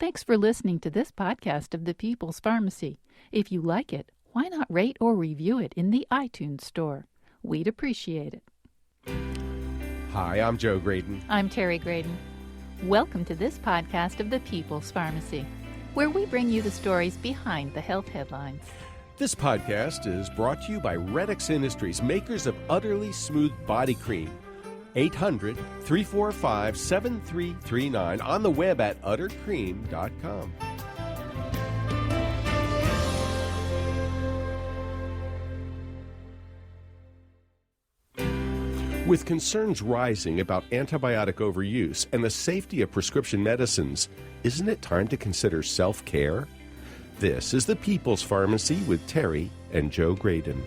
Thanks for listening to this podcast of the People's Pharmacy. If you like it, why not rate or review it in the iTunes store? We'd appreciate it. Hi, I'm Joe Graydon. I'm Terry Graydon. Welcome to this podcast of the People's Pharmacy, where we bring you the stories behind the health headlines. This podcast is brought to you by Redix Industries, makers of Utterly Smooth Body Cream. 800-345-7339, on the web at uttercream.com. With concerns rising about antibiotic overuse and the safety of prescription medicines, isn't it time to consider self-care? This is the People's Pharmacy with Terry and Joe Graydon.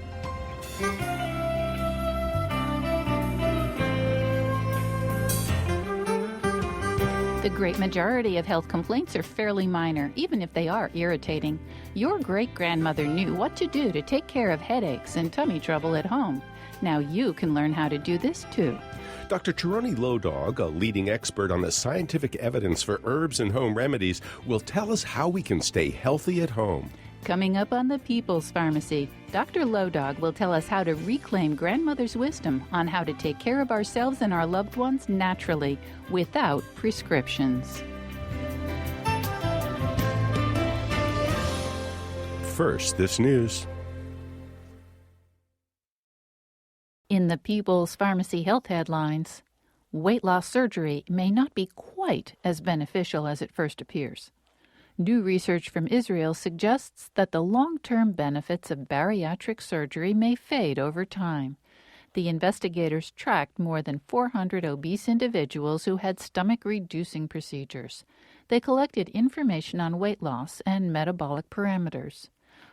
The great majority of health complaints are fairly minor, even if they are irritating. Your great-grandmother knew what to do to take care of headaches and tummy trouble at home. Now you can learn how to do this too. Dr. Tieraona Low Dog, a leading expert on the scientific evidence for herbs and home remedies, will tell us how we can stay healthy at home. Coming up on the People's Pharmacy, Dr. Low Dog will tell us how to reclaim grandmother's wisdom on how to take care of ourselves and our loved ones naturally without prescriptions. First, this news. In the People's Pharmacy health headlines, weight loss surgery may not be quite as beneficial as it first appears. New research from Israel suggests that the long-term benefits of bariatric surgery may fade over time. The investigators tracked more than 400 obese individuals who had stomach-reducing procedures. They collected information on weight loss and metabolic parameters.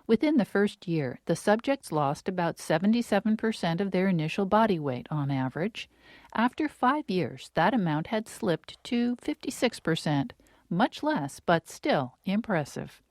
Within the first year, the subjects lost about 77% of their initial body weight on average. After 5 years, that amount had slipped to 56%. Much less, but still impressive.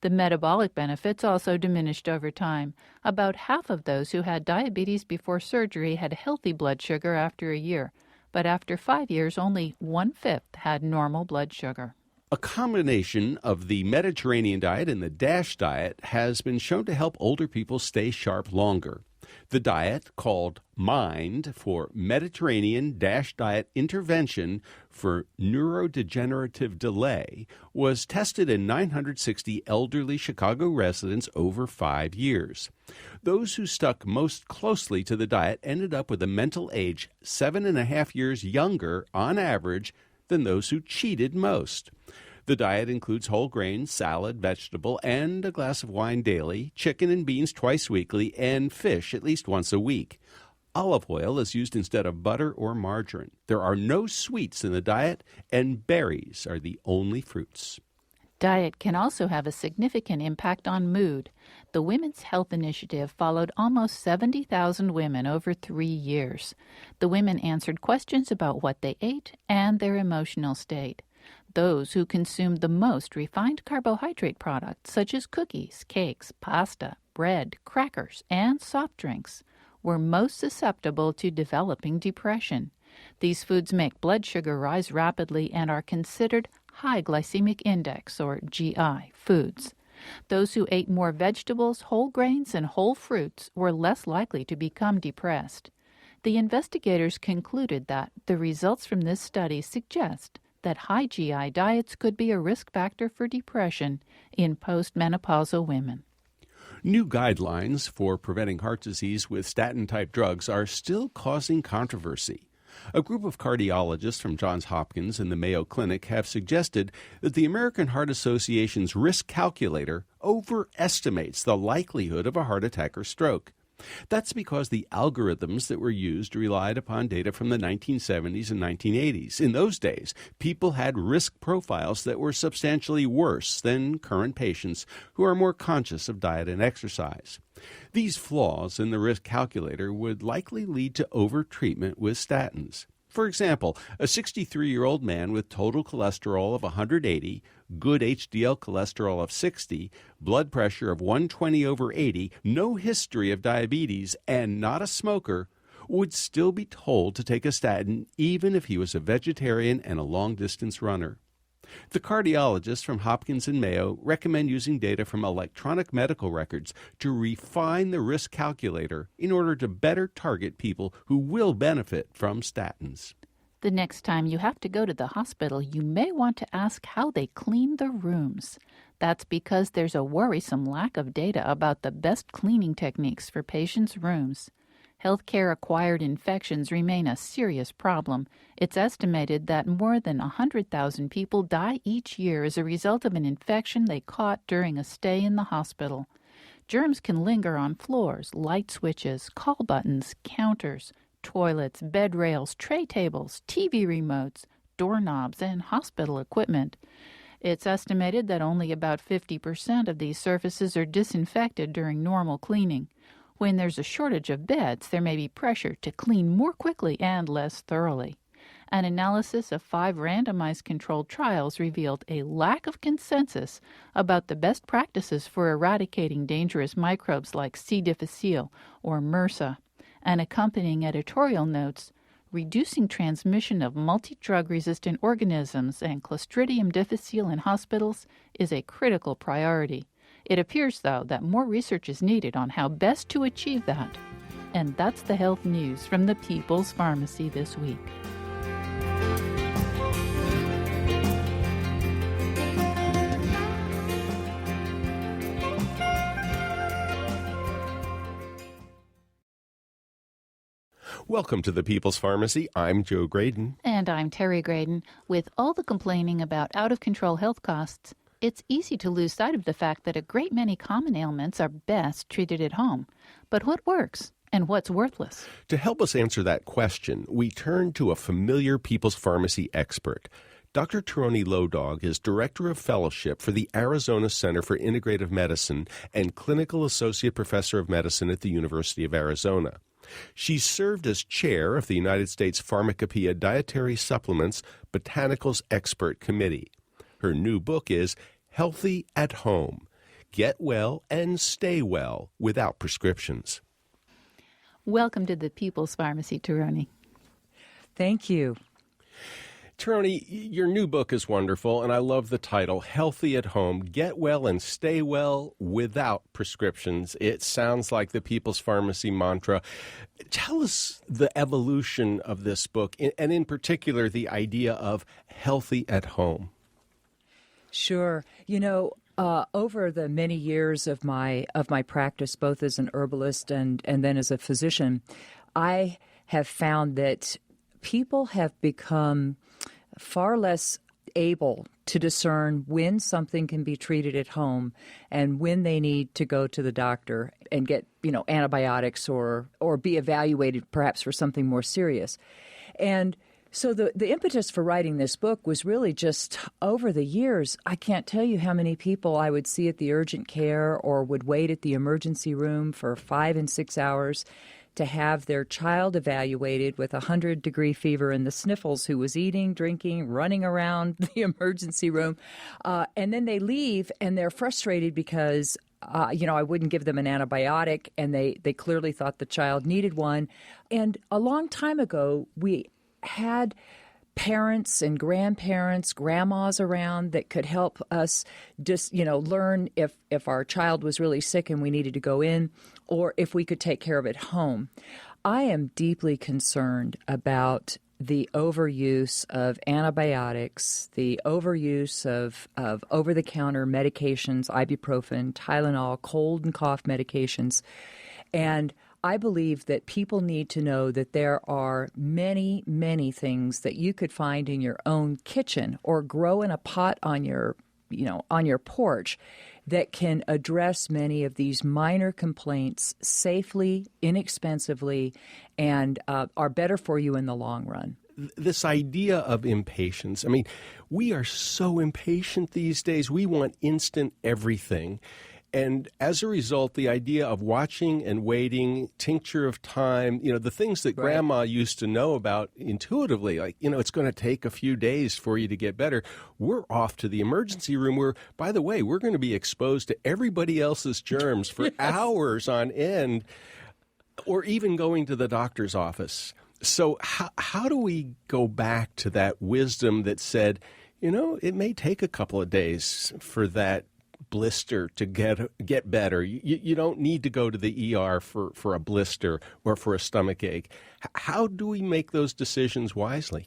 The metabolic benefits also diminished over time. About half of those who had diabetes before surgery had healthy blood sugar after a year, but after 5 years, only 1/5 had normal blood sugar. A combination of the Mediterranean diet and the DASH diet has been shown to help older people stay sharp longer. The diet, called MIND for Mediterranean DASH Diet Intervention for Neurodegenerative Delay, was tested in 960 elderly Chicago residents over 5 years. Those who stuck most closely to the diet ended up with a mental age 7.5 years younger on average than those who cheated most. The diet includes whole grain, salad, vegetable, and a glass of wine daily, chicken and beans twice weekly, and fish at least once a week. Olive oil is used instead of butter or margarine. There are no sweets in the diet, and berries are the only fruits. Diet can also have a significant impact on mood. The Women's Health Initiative followed almost 70,000 women over 3 years. The women answered questions about what they ate and their emotional state. Those who consumed the most refined carbohydrate products, such as cookies, cakes, pasta, bread, crackers, and soft drinks, were most susceptible to developing depression. These foods make blood sugar rise rapidly and are considered high glycemic index, or GI, foods. Those who ate more vegetables, whole grains, and whole fruits were less likely to become depressed. The investigators concluded that the results from this study suggest that high GI diets could be a risk factor for depression in postmenopausal women. New guidelines for preventing heart disease with statin-type drugs are still causing controversy. A group of cardiologists from Johns Hopkins and the Mayo Clinic have suggested that the American Heart Association's risk calculator overestimates the likelihood of a heart attack or stroke. That's because the algorithms that were used relied upon data from the 1970s and 1980s. In those days, people had risk profiles that were substantially worse than current patients who are more conscious of diet and exercise. These flaws in the risk calculator would likely lead to overtreatment with statins. For example, a 63-year-old man with total cholesterol of 180, good HDL cholesterol of 60, blood pressure of 120/80, no history of diabetes, and not a smoker, would still be told to take a statin even if he was a vegetarian and a long-distance runner. The cardiologists from Hopkins and Mayo recommend using data from electronic medical records to refine the risk calculator in order to better target people who will benefit from statins. The next time you have to go to the hospital, you may want to ask how they clean the rooms. That's because there's a worrisome lack of data about the best cleaning techniques for patients' rooms. Healthcare-acquired infections remain a serious problem. It's estimated that more than 100,000 people die each year as a result of an infection they caught during a stay in the hospital. Germs can linger on floors, light switches, call buttons, counters, toilets, bed rails, tray tables, TV remotes, doorknobs, and hospital equipment. It's estimated that only about 50% of these surfaces are disinfected during normal cleaning. When there's a shortage of beds, there may be pressure to clean more quickly and less thoroughly. An analysis of 5 randomized controlled trials revealed a lack of consensus about the best practices for eradicating dangerous microbes like C. difficile or MRSA. An accompanying editorial notes, reducing transmission of multi-drug-resistant organisms and Clostridium difficile in hospitals is a critical priority. It appears, though, that more research is needed on how best to achieve that. And that's the health news from the People's Pharmacy this week. Welcome to the People's Pharmacy. I'm Joe Graydon. And I'm Terry Graydon. With all the complaining about out-of-control health costs, it's easy to lose sight of the fact that a great many common ailments are best treated at home. But what works and what's worthless? To help us answer that question, we turn to a familiar People's Pharmacy expert. Dr. Tieraona Low Dog is Director of Fellowship for the Arizona Center for Integrative Medicine and Clinical Associate Professor of Medicine at the University of Arizona. She's served as chair of the United States Pharmacopoeia Dietary Supplements Botanicals Expert Committee. Her new book is Healthy at Home: Get Well and Stay Well Without Prescriptions. Welcome to the People's Pharmacy, Tieraona. Thank you. Tieraona, your new book is wonderful, and I love the title, Healthy at Home: Get Well and Stay Well Without Prescriptions. It sounds like the People's Pharmacy mantra. Tell us the evolution of this book, and in particular, the idea of healthy at home. Sure. Over the many years of my practice, both as an herbalist and then as a physician, I have found that people have become far less able to discern when something can be treated at home and when they need to go to the doctor and get, antibiotics or be evaluated perhaps for something more serious. And so the impetus for writing this book was really just over the years. I can't tell you how many people I would see at the urgent care or would wait at the emergency room for 5 and 6 hours to have their child evaluated with 100-degree fever and the sniffles, who was eating, drinking, running around the emergency room. And then they leave and they're frustrated because, I wouldn't give them an antibiotic, and they clearly thought the child needed one. And a long time ago, we had parents and grandparents, grandmas around that could help us just, learn if our child was really sick and we needed to go in, or if we could take care of it home. I am deeply concerned about the overuse of antibiotics, the overuse of over-the-counter medications, ibuprofen, Tylenol, cold and cough medications, and I believe that people need to know that there are many, many things that you could find in your own kitchen or grow in a pot on your porch that can address many of these minor complaints safely, inexpensively, and are better for you in the long run. This idea of impatience, we are so impatient these days. We want instant everything. And as a result, the idea of watching and waiting, tincture of time, the things that Grandma used to know about intuitively, like, it's going to take a few days for you to get better. We're off to the emergency room where, by the way, we're going to be exposed to everybody else's germs for hours on end, or even going to the doctor's office. So how do we go back to that wisdom that said, It may take a couple of days for that blister to get better. You don't need to go to the ER for a blister or for a stomach ache. How do we make those decisions wisely?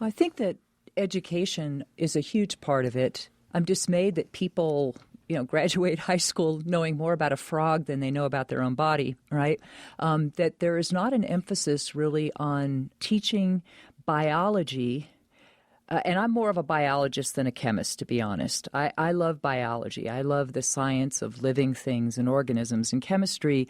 I think that education is a huge part of it. I'm dismayed that people, graduate high school knowing more about a frog than they know about their own body, right? That there is not an emphasis really on teaching biology. And I'm more of a biologist than a chemist, to be honest. I love biology. I love the science of living things and organisms. And chemistry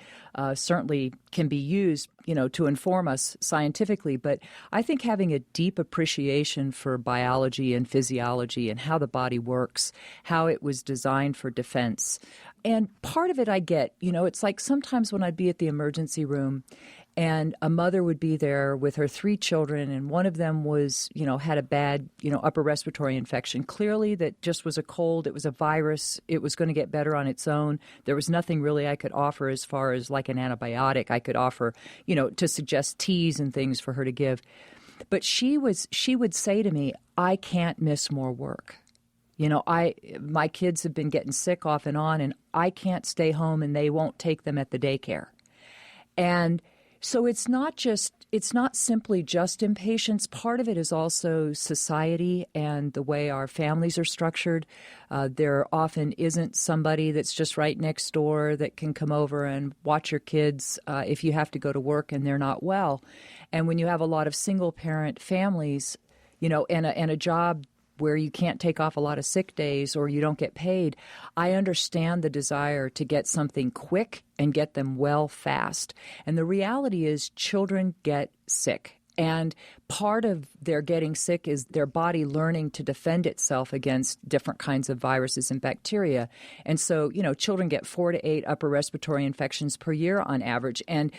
certainly can be used, to inform us scientifically. But I think having a deep appreciation for biology and physiology and how the body works, how it was designed for defense. And part of it I get, it's like sometimes when I'd be at the emergency room and a mother would be there with her 3 children, and one of them was, had a bad, upper respiratory infection. Clearly that just was a cold. It was a virus. It was going to get better on its own. There was nothing really I could offer as far as like an antibiotic I could offer, to suggest teas and things for her to give. But she would say to me, I can't miss more work. My kids have been getting sick off and on, and I can't stay home, and they won't take them at the daycare. And so it's not simply just impatience. Part of it is also society and the way our families are structured. There often isn't somebody that's just right next door that can come over and watch your kids if you have to go to work and they're not well. And when you have a lot of single-parent families, and a job where you can't take off a lot of sick days or you don't get paid, I understand the desire to get something quick and get them well fast. And the reality is children get sick. And part of their getting sick is their body learning to defend itself against different kinds of viruses and bacteria. And so, children get 4 to 8 upper respiratory infections per year on average. And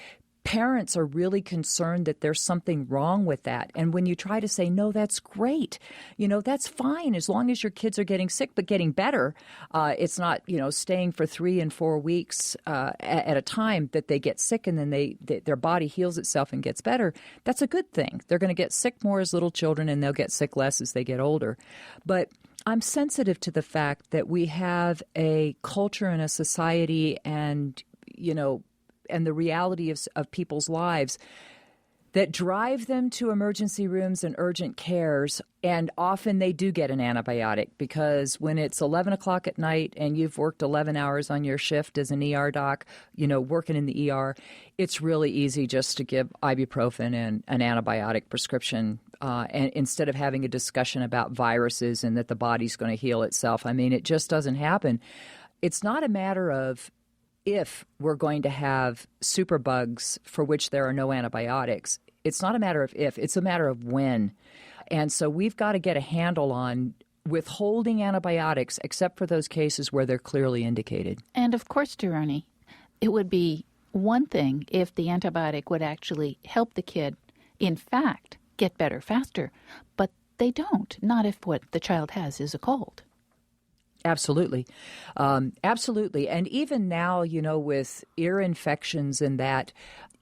parents are really concerned that there's something wrong with that. And when you try to say, no, that's great, that's fine as long as your kids are getting sick but getting better. It's not, staying for 3 and 4 weeks at a time that they get sick and then their body heals itself and gets better. That's a good thing. They're going to get sick more as little children and they'll get sick less as they get older. But I'm sensitive to the fact that we have a culture and a society and the reality of people's lives that drive them to emergency rooms and urgent cares, and often they do get an antibiotic because when it's 11 o'clock at night and you've worked 11 hours on your shift as an ER doc, working in the ER, it's really easy just to give ibuprofen and an antibiotic prescription and instead of having a discussion about viruses and that the body's going to heal itself. I mean, it just doesn't happen. It's not a matter of if we're going to have superbugs for which there are no antibiotics. It's not a matter of if, it's a matter of when. And so we've got to get a handle on withholding antibiotics except for those cases where they're clearly indicated. And of course, Tieraona, it would be one thing if the antibiotic would actually help the kid, in fact, get better faster. But they don't, not if what the child has is a cold. Absolutely. Absolutely. And even now, with ear infections and that,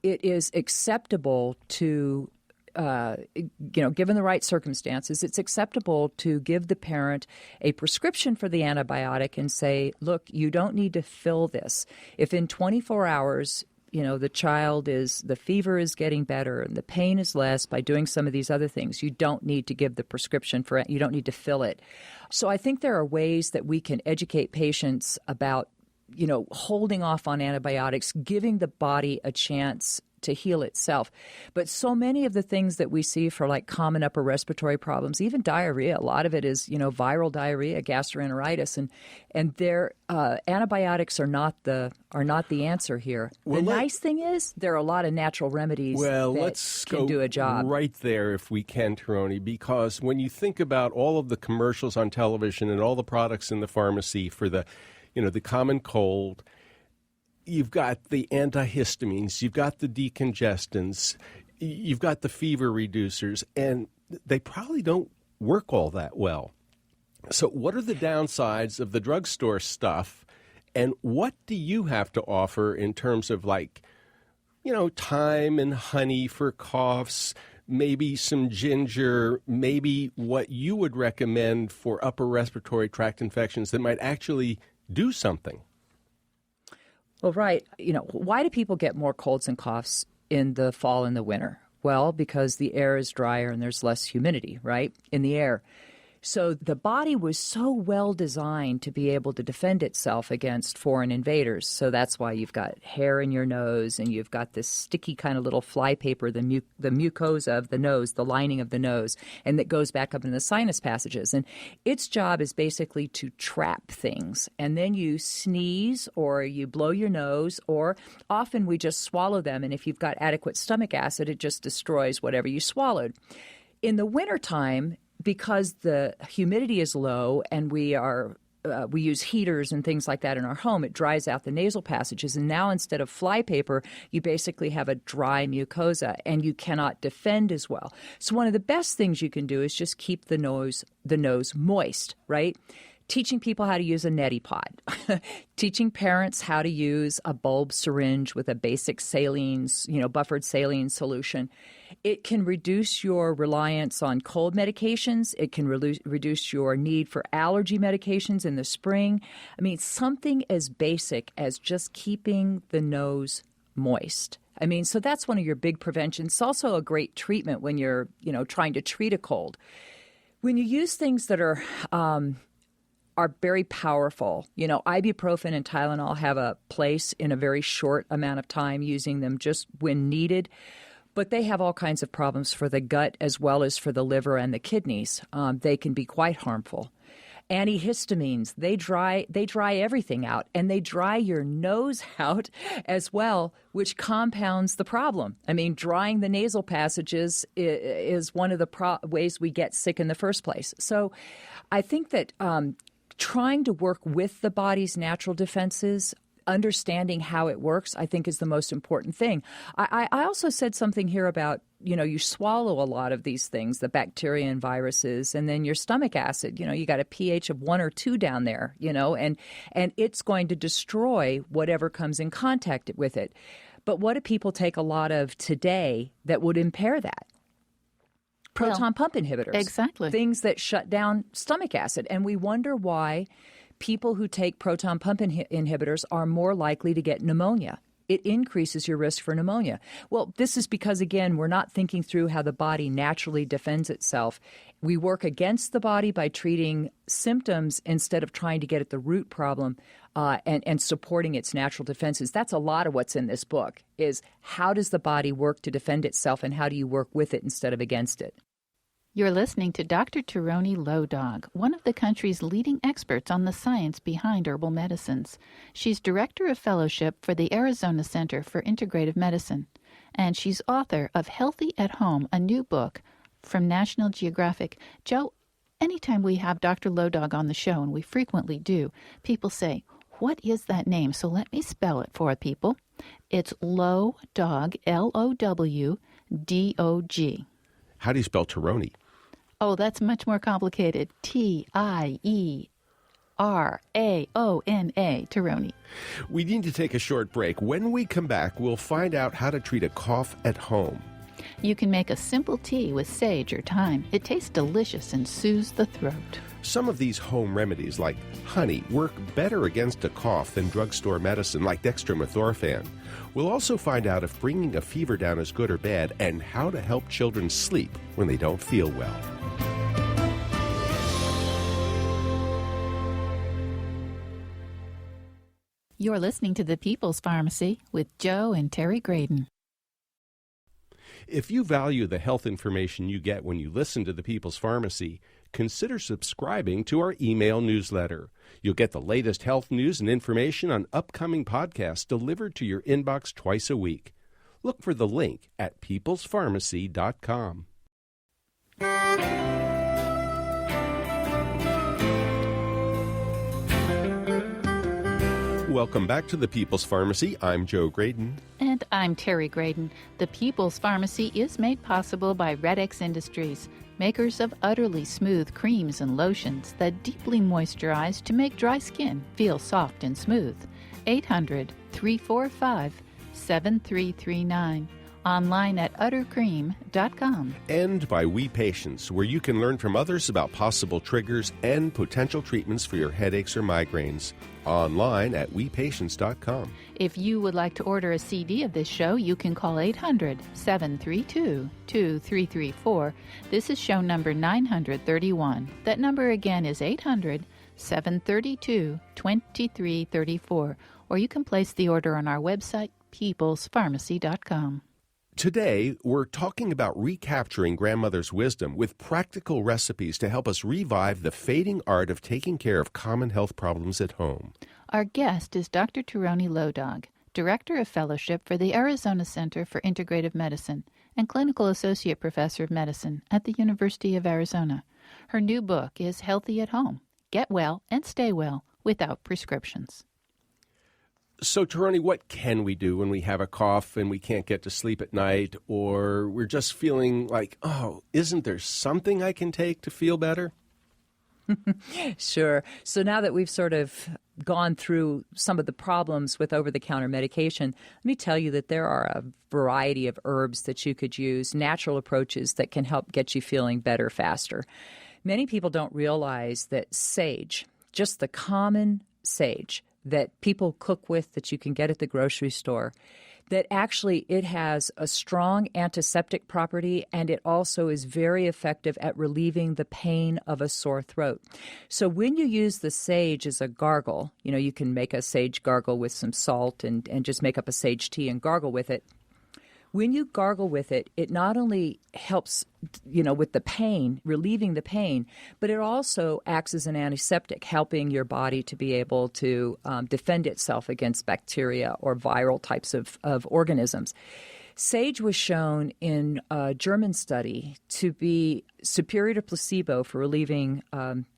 it is acceptable to, given the right circumstances, it's acceptable to give the parent a prescription for the antibiotic and say, look, you don't need to fill this. If in 24 hours, the fever is getting better and the pain is less by doing some of these other things, you don't need to give the prescription for it. You don't need to fill it. So I think there are ways that we can educate patients about, holding off on antibiotics, giving the body a chance to heal itself. But so many of the things that we see for like common upper respiratory problems, even diarrhea, a lot of it is, viral diarrhea, gastroenteritis, and their antibiotics are not the answer here. The nice thing is there are a lot of natural remedies that can do a job. Right there if we can, Tieraona, because when you think about all of the commercials on television and all the products in the pharmacy for the common cold, you've got the antihistamines, you've got the decongestants, you've got the fever reducers, and they probably don't work all that well. So what are the downsides of the drugstore stuff, and what do you have to offer in terms of thyme and honey for coughs, maybe some ginger, maybe what you would recommend for upper respiratory tract infections that might actually do something. Well, right. Why do people get more colds and coughs in the fall and the winter? Well, because the air is drier and there's less humidity, right, in the air. So the body was so well designed to be able to defend itself against foreign invaders. So that's why you've got hair in your nose and you've got this sticky kind of little flypaper, the mucosa of the nose, the lining of the nose, and that goes back up in the sinus passages. And its job is basically to trap things. And then you sneeze or you blow your nose, or often we just swallow them. And if you've got adequate stomach acid, it just destroys whatever you swallowed. In the wintertime, because the humidity is low and we use heaters and things like that in our home, it dries out the nasal passages. And now instead of flypaper, you basically have a dry mucosa and you cannot defend as well. So one of the best things you can do is just keep the nose moist, right? Teaching people how to use a neti pot, teaching parents how to use a bulb syringe with a basic saline, buffered saline solution. It can reduce your reliance on cold medications. It can reduce your need for allergy medications in the spring. I mean, something as basic as just keeping the nose moist. I mean, so that's one of your big preventions. It's also a great treatment when you're, trying to treat a cold. When you use things that are very powerful. Ibuprofen and Tylenol have a place in a very short amount of time, using them just when needed. But they have all kinds of problems for the gut as well as for the liver and the kidneys. They can be quite harmful. Antihistamines, they dry everything out, and they dry your nose out as well, which compounds the problem. I mean, drying the nasal passages is one of the ways we get sick in the first place. So I think that trying to work with the body's natural defenses, understanding how it works, I think is the most important thing. I also said something here about, you swallow a lot of these things, the bacteria and viruses, and then your stomach acid, you got a pH of 1 or 2 down there, and it's going to destroy whatever comes in contact with it. But what do people take a lot of today that would impair that? Proton pump inhibitors. Exactly. Things that shut down stomach acid. And we wonder why people who take proton pump inhibitors are more likely to get pneumonia. It increases your risk for pneumonia. Well, this is because, again, we're not thinking through how the body naturally defends itself. We work against the body by treating symptoms instead of trying to get at the root problem and supporting its natural defenses. That's a lot of what's in this book, is how does the body work to defend itself and how do you work with it instead of against it? You're listening to Dr. Tieraona Low Dog, one of the country's leading experts on the science behind herbal medicines. She's Director of Fellowship for the Arizona Center for Integrative Medicine, and she's author of Healthy at Home, a new book from National Geographic. Joe, anytime we have Dr. Low Dog on the show, and we frequently do, people say, what is that name? So let me spell it for people. It's Low Dog, Lowdog. How do you spell Tieraona? Oh, that's much more complicated. Tieraona, Tieraona. We need to take a short break. When we come back, we'll find out how to treat a cough at home. You can make a simple tea with sage or thyme. It tastes delicious and soothes the throat. Some of these home remedies, like honey, work better against a cough than drugstore medicine like dextromethorphan. We'll also find out if bringing a fever down is good or bad, and how to help children sleep when they don't feel well. You're listening to The People's Pharmacy with Joe and Terry Graydon. If you value the health information you get when you listen to The People's Pharmacy, consider subscribing to our email newsletter. You'll get the latest health news and information on upcoming podcasts delivered to your inbox twice a week. Look for the link at peoplespharmacy.com. Welcome back to The People's Pharmacy. I'm Joe Graydon. And I'm Terry Graydon. The People's Pharmacy is made possible by Red X Industries, makers of utterly smooth creams and lotions that deeply moisturize to make dry skin feel soft and smooth. 800-345-7339. Online at uttercream.com. And by We Patients, where you can learn from others about possible triggers and potential treatments for your headaches or migraines. Online at wepatients.com. If you would like to order a CD of this show, you can call 800-732-2334. This is show number 931. That number again is 800-732-2334. Or you can place the order on our website, peoplespharmacy.com. Today, we're talking about recapturing grandmother's wisdom with practical recipes to help us revive the fading art of taking care of common health problems at home. Our guest is Dr. Tieraona Low Dog, Director of Fellowship for the Arizona Center for Integrative Medicine and Clinical Associate Professor of Medicine at the University of Arizona. Her new book is Healthy at Home: Get Well and Stay Well Without Prescriptions. So, Tieraona, what can we do when we have a cough and we can't get to sleep at night, or we're just feeling like, oh, isn't there something I can take to feel better? Sure. So now that we've sort of gone through some of the problems with over-the-counter medication, let me tell you that there are a variety of herbs that you could use, natural approaches that can help get you feeling better faster. Many people don't realize that sage, just the common sage that people cook with that you can get at the grocery store, that actually it has a strong antiseptic property, and it also is very effective at relieving the pain of a sore throat. So when you use the sage as a gargle, you can make a sage gargle with some salt and just make up a sage tea and gargle with it. When you gargle with it, it not only helps, with the pain, relieving the pain, but it also acts as an antiseptic, helping your body to be able to defend itself against bacteria or viral types of organisms. Sage was shown in a German study to be superior to placebo for relieving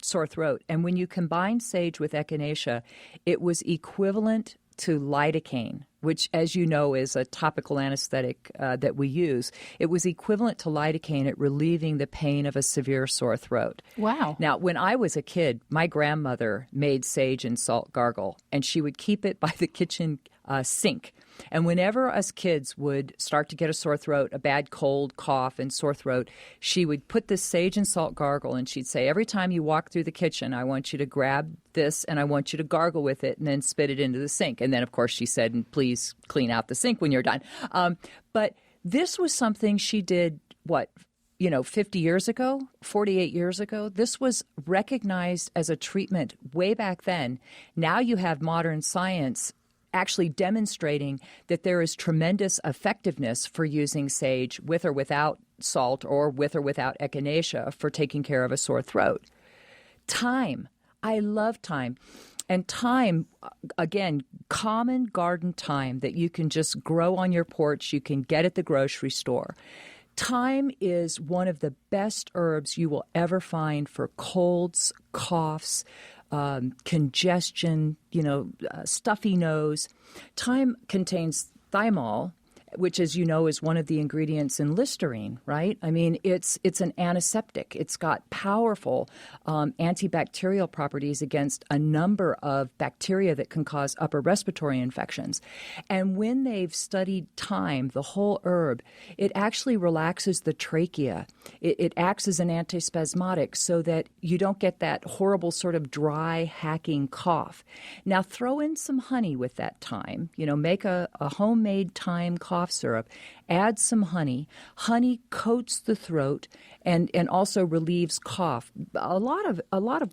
sore throat. And when you combine sage with echinacea, it was equivalent to lidocaine, which, as you know, is a topical anesthetic that we use. It was equivalent to lidocaine at relieving the pain of a severe sore throat. Wow. Now, when I was a kid, my grandmother made sage and salt gargle, and she would keep it by the kitchen sink. And whenever us kids would start to get a sore throat, a bad cold, cough, and sore throat, she would put this sage and salt gargle, and she'd say, every time you walk through the kitchen, I want you to grab this, and I want you to gargle with it, and then spit it into the sink. And then, of course, she said, and please clean out the sink when you're done. But this was something she did, 50 years ago, 48 years ago. This was recognized as a treatment way back then. Now you have modern science actually demonstrating that there is tremendous effectiveness for using sage with or without salt or with or without echinacea for taking care of a sore throat. Thyme. I love thyme. And thyme, again, common garden thyme that you can just grow on your porch, you can get at the grocery store. Thyme is one of the best herbs you will ever find for colds, coughs, congestion, stuffy nose. Thyme contains thymol, which, as you know, is one of the ingredients in Listerine, right? I mean, it's an antiseptic. It's got powerful antibacterial properties against a number of bacteria that can cause upper respiratory infections. And when they've studied thyme, the whole herb, it actually relaxes the trachea. It acts as an antispasmodic so that you don't get that horrible sort of dry, hacking cough. Now, throw in some honey with that thyme. Make a homemade thyme cough syrup, add some honey. Honey coats the throat and also relieves cough. A lot of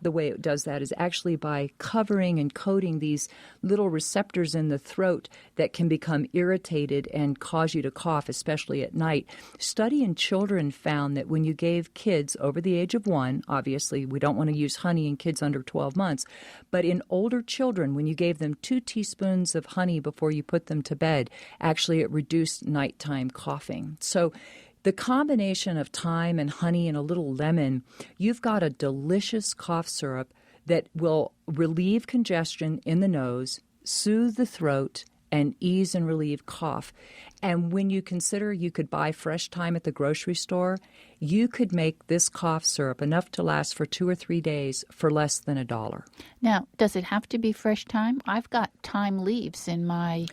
the way it does that is actually by covering and coating these little receptors in the throat that can become irritated and cause you to cough, especially at night. Study in children found that when you gave kids over the age of 1, obviously we don't want to use honey in kids under 12 months, but in older children, when you gave them 2 teaspoons of honey before you put them to bed, actually it reduced nighttime coughing. So the combination of thyme and honey and a little lemon, you've got a delicious cough syrup that will relieve congestion in the nose, soothe the throat, and ease and relieve cough. And when you consider you could buy fresh thyme at the grocery store, you could make this cough syrup enough to last for 2 or 3 days for less than $1. Now, does it have to be fresh thyme? I've got thyme leaves in my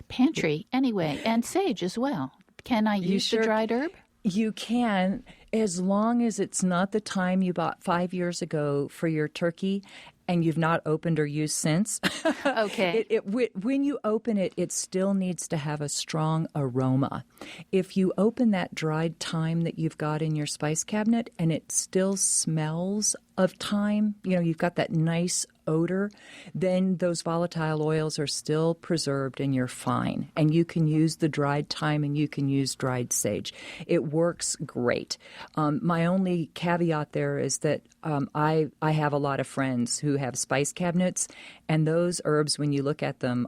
pantry anyway, and sage as well. Can I use the dried herb? You can, as long as it's not the time you bought 5 years ago for your turkey and you've not opened or used since. Okay. When you open it, it still needs to have a strong aroma. If you open that dried thyme that you've got in your spice cabinet and it still smells of thyme, you've got that nice odor, then those volatile oils are still preserved and you're fine. And you can use the dried thyme and you can use dried sage. It works great. My only caveat there is that I have a lot of friends who have spice cabinets, and those herbs, when you look at them,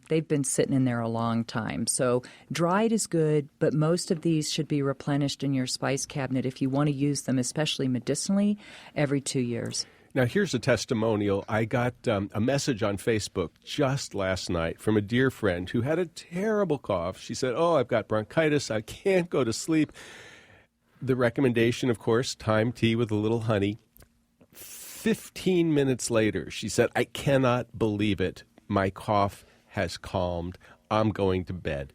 they've been sitting in there a long time. So dried is good, but most of these should be replenished in your spice cabinet if you want to use them, especially medicinally, every 2 years. Now, here's a testimonial. I got a message on Facebook just last night from a dear friend who had a terrible cough. She said, I've got bronchitis. I can't go to sleep. The recommendation, of course, thyme tea with a little honey. 15 minutes later, she said, I cannot believe it. My cough has calmed. I'm going to bed.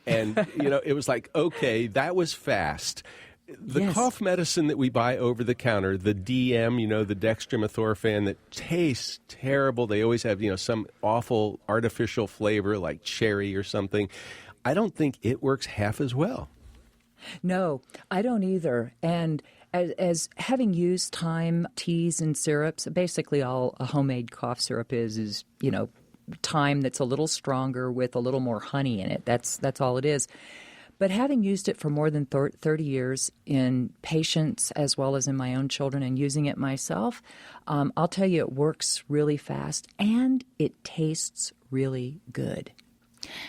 And, it was like, okay, that was fast. The Yes. cough medicine that we buy over the counter, the DM, the dextromethorphan that tastes terrible. They always have, some awful artificial flavor like cherry or something. I don't think it works half as well. No, I don't either. And as having used thyme teas and syrups, basically all a homemade cough syrup is thyme that's a little stronger with a little more honey in it. That's all it is. But having used it for more than 30 years in patients as well as in my own children and using it myself, I'll tell you it works really fast and it tastes really good.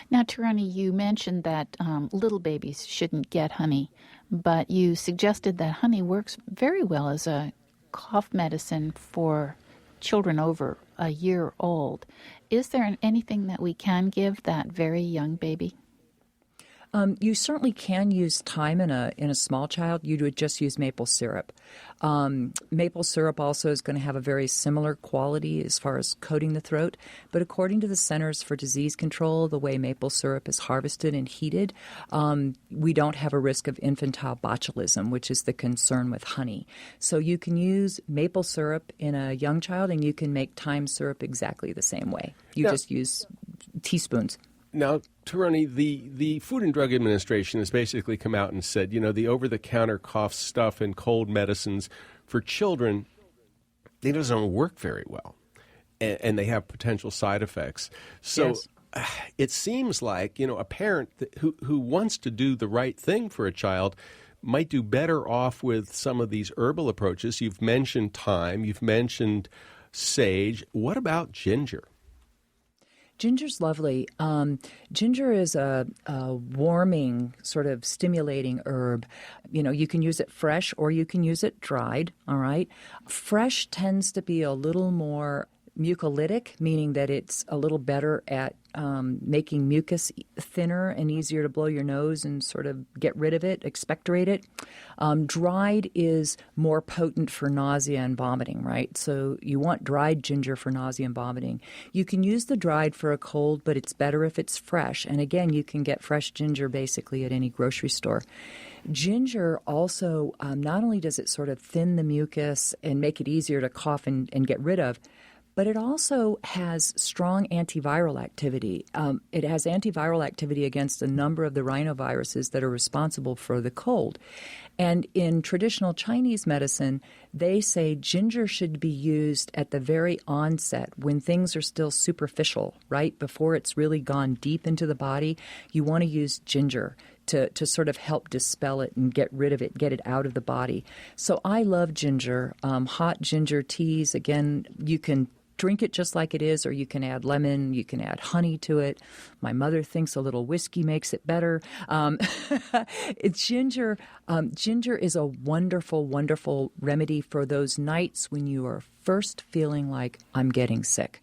Now, Tieraona, you mentioned that little babies shouldn't get honey, but you suggested that honey works very well as a cough medicine for children over a year old. Is there anything that we can give that very young baby? You certainly can use thyme in a small child. You would just use maple syrup. Maple syrup also is going to have a very similar quality as far as coating the throat. But according to the Centers for Disease Control, the way maple syrup is harvested and heated, we don't have a risk of infantile botulism, which is the concern with honey. So you can use maple syrup in a young child, and you can make thyme syrup exactly the same way. You just use teaspoons. Now, Tieraona, the Food and Drug Administration has basically come out and said, the over-the-counter cough stuff and cold medicines for children, they doesn't work very well, and they have potential side effects. So Yes. It seems like, a parent who wants to do the right thing for a child might do better off with some of these herbal approaches. You've mentioned thyme. You've mentioned sage. What about ginger? Ginger's lovely. Ginger is a warming, sort of stimulating herb. You can use it fresh or you can use it dried, all right? Fresh tends to be a little more mucolytic, meaning that it's a little better at making mucus thinner and easier to blow your nose and sort of get rid of it, expectorate it. Dried is more potent for nausea and vomiting, right? So you want dried ginger for nausea and vomiting. You can use the dried for a cold, but it's better if it's fresh. And again, you can get fresh ginger basically at any grocery store. Ginger also, not only does it sort of thin the mucus and make it easier to cough and get rid of, but it also has strong antiviral activity. It has antiviral activity against a number of the rhinoviruses that are responsible for the cold. And in traditional Chinese medicine, they say ginger should be used at the very onset when things are still superficial, right? Before it's really gone deep into the body, you want to use ginger to sort of help dispel it and get rid of it, get it out of the body. So I love ginger. Hot ginger teas, again, you can drink it just like it is, or you can add lemon, you can add honey to it. My mother thinks a little whiskey makes it better. Ginger is a wonderful, wonderful remedy for those nights when you are first feeling like I'm getting sick.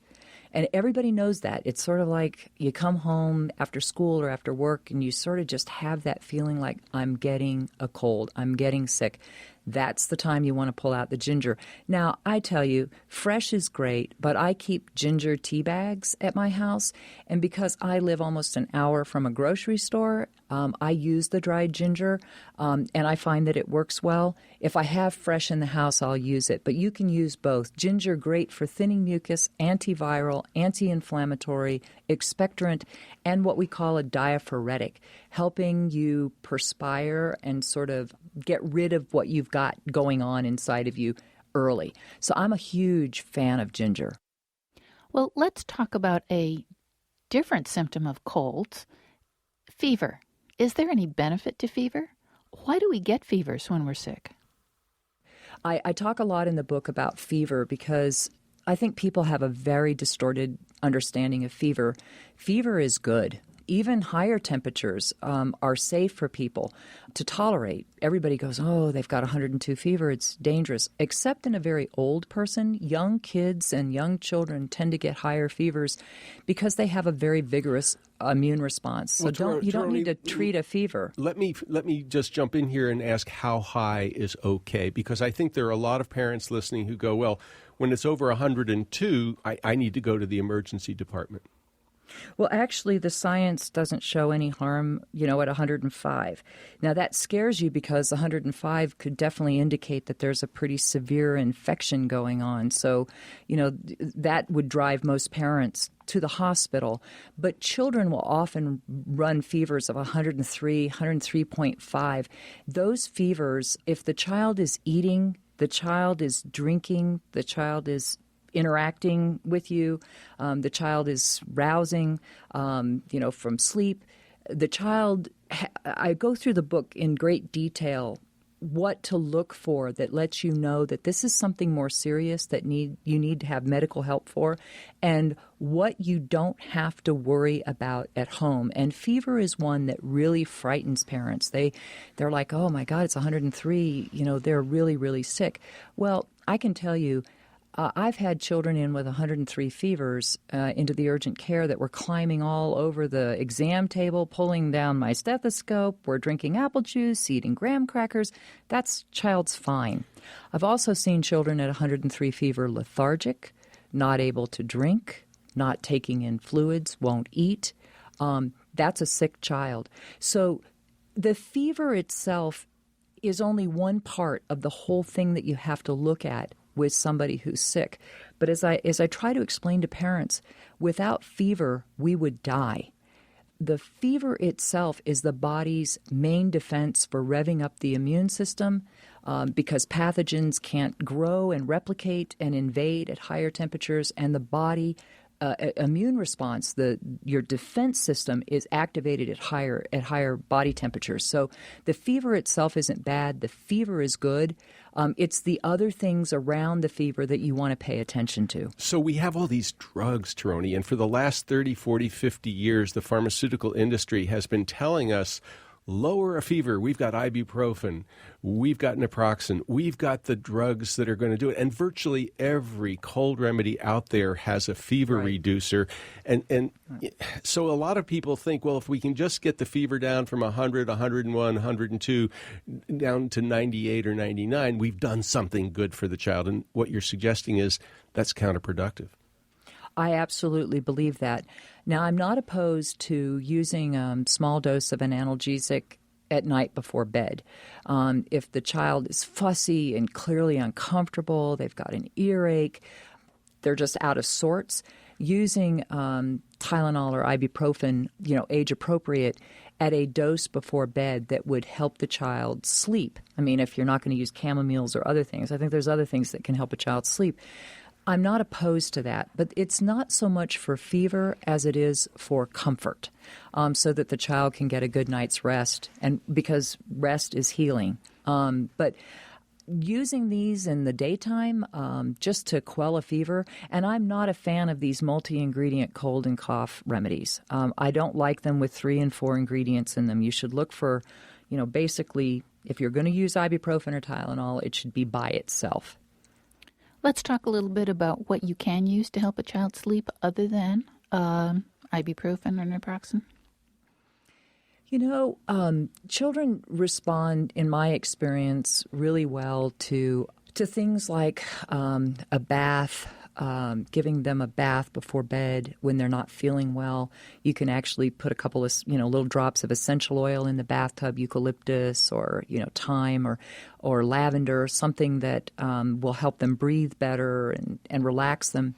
And everybody knows that. It's sort of like you come home after school or after work and you sort of just have that feeling like I'm getting a cold, I'm getting sick. that's the time you want to pull out the ginger. Now, I tell you, fresh is great, but I keep ginger tea bags at my house. And because I live almost an hour from a grocery store, I use the dried ginger, and I find that it works well. If I have fresh in the house, I'll use it. But you can use both. Ginger, great for thinning mucus, antiviral, anti-inflammatory, expectorant, and what we call a diaphoretic, helping you perspire and sort of get rid of what you've got going on inside of you early. So I'm a huge fan of ginger. Well, let's talk about a different symptom of colds, fever. Is there any benefit to fever? Why do we get fevers when we're sick? I talk a lot in the book about fever because I think people have a very distorted understanding of fever. Fever is good. Even higher temperatures are safe for people to tolerate. Everybody goes, oh, they've got 102 fever, it's dangerous. Except in a very old person, young kids and young children tend to get higher fevers because they have a very vigorous immune response. So you don't need to treat a fever. Let me just jump in here and ask how high is okay, because I think there are a lot of parents listening who go, well, when it's over 102, I need to go to the emergency department. Well, actually, the science doesn't show any harm, at 105. Now, that scares you because 105 could definitely indicate that there's a pretty severe infection going on. So, that would drive most parents to the hospital. But children will often run fevers of 103, 103.5. Those fevers, if the child is eating, the child is drinking, the child is interacting with you, the child is rousing, from sleep. The child, I go through the book in great detail what to look for that lets you know that this is something more serious that you need to have medical help for, and what you don't have to worry about at home. And fever is one that really frightens parents. They're like, oh my God, it's 103, they're really, really sick. Well, I can tell you, I've had children in with 103 fevers into the urgent care that were climbing all over the exam table, pulling down my stethoscope. We're drinking apple juice, eating graham crackers. That's child's fine. I've also seen children at 103 fever lethargic, not able to drink, not taking in fluids, won't eat. That's a sick child. So the fever itself is only one part of the whole thing that you have to look at with somebody who's sick. But as I try to explain to parents, without fever, we would die. The fever itself is the body's main defense for revving up the immune system because pathogens can't grow and replicate and invade at higher temperatures, and the body immune response, your defense system is activated at higher body temperatures. So the fever itself isn't bad. The fever is good. It's the other things around the fever that you want to pay attention to. So we have all these drugs, Tieraona, and for the last 30, 40, 50 years, the pharmaceutical industry has been telling us, lower a fever, we've got ibuprofen, we've got naproxen, we've got the drugs that are going to do it. And virtually every cold remedy out there has a fever reducer. And so a lot of people think, well, if we can just get the fever down from 100, 101, 102 down to 98 or 99, we've done something good for the child. And what you're suggesting is that's counterproductive. I absolutely believe that. Now, I'm not opposed to using a small dose of an analgesic at night before bed. If the child is fussy and clearly uncomfortable, they've got an earache, they're just out of sorts, using Tylenol or ibuprofen, age appropriate, at a dose before bed that would help the child sleep. I mean, if you're not going to use chamomiles or other things, I think there's other things that can help a child sleep. I'm not opposed to that, but it's not so much for fever as it is for comfort, so that the child can get a good night's rest, and because rest is healing. But using these in the daytime just to quell a fever, and I'm not a fan of these multi-ingredient cold and cough remedies. I don't like them with 3 and 4 ingredients in them. You should look for, basically, if you're going to use ibuprofen or Tylenol, it should be by itself. Let's talk a little bit about what you can use to help a child sleep other than ibuprofen or naproxen. Children respond, in my experience, really well to things like a bath, giving them a bath before bed when they're not feeling well. You can actually put a couple of little drops of essential oil in the bathtub, eucalyptus or thyme or lavender, something that will help them breathe better and relax them.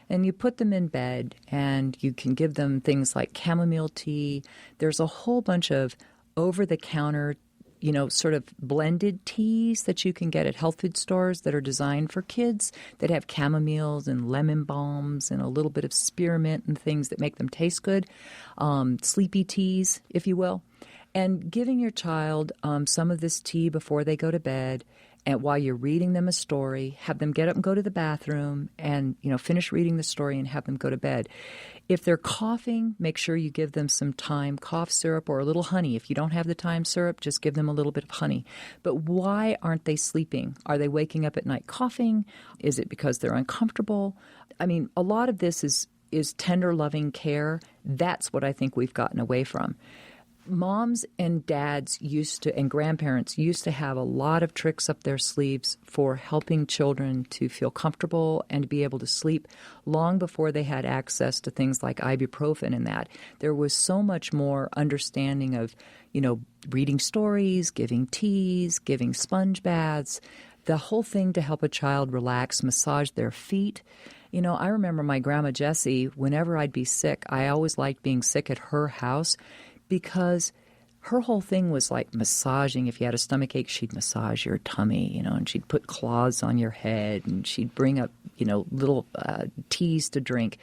And you put them in bed, and you can give them things like chamomile tea. There's a whole bunch of over-the-counter, sort of blended teas that you can get at health food stores that are designed for kids that have chamomiles and lemon balms and a little bit of spearmint and things that make them taste good. Sleepy teas, if you will. And giving your child some of this tea before they go to bed, and while you're reading them a story, have them get up and go to the bathroom and, finish reading the story and have them go to bed. If they're coughing, make sure you give them some thyme cough syrup or a little honey. If you don't have the thyme syrup, just give them a little bit of honey. But why aren't they sleeping? Are they waking up at night coughing? Is it because they're uncomfortable? I mean, a lot of this is tender, loving care. That's what I think we've gotten away from. Moms and dads and grandparents used to have a lot of tricks up their sleeves for helping children to feel comfortable and to be able to sleep long before they had access to things like ibuprofen and that. There was so much more understanding of, reading stories, giving teas, giving sponge baths, the whole thing to help a child relax, massage their feet. I remember my grandma Jessie, whenever I'd be sick, I always liked being sick at her house, because her whole thing was like massaging. If you had a stomach ache, she'd massage your tummy, and she'd put claws on your head, and she'd bring up, little teas to drink.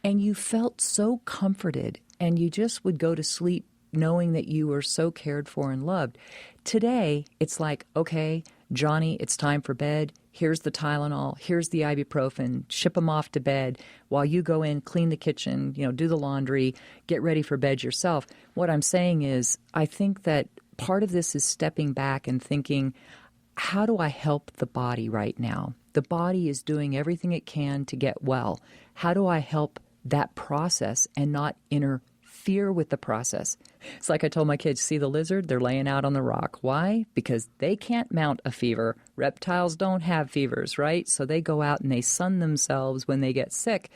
And you felt so comforted, and you just would go to sleep knowing that you were so cared for and loved. Today, it's like, okay, Johnny, it's time for bed. Here's the Tylenol. Here's the ibuprofen. Ship them off to bed while you go in, clean the kitchen, do the laundry, get ready for bed yourself. What I'm saying is, I think that part of this is stepping back and thinking, how do I help the body right now? The body is doing everything it can to get well. How do I help that process and not interfere with the process? It's like I told my kids, see the lizard? They're laying out on the rock. Why? Because they can't mount a fever. Reptiles don't have fevers, right? So they go out and they sun themselves when they get sick.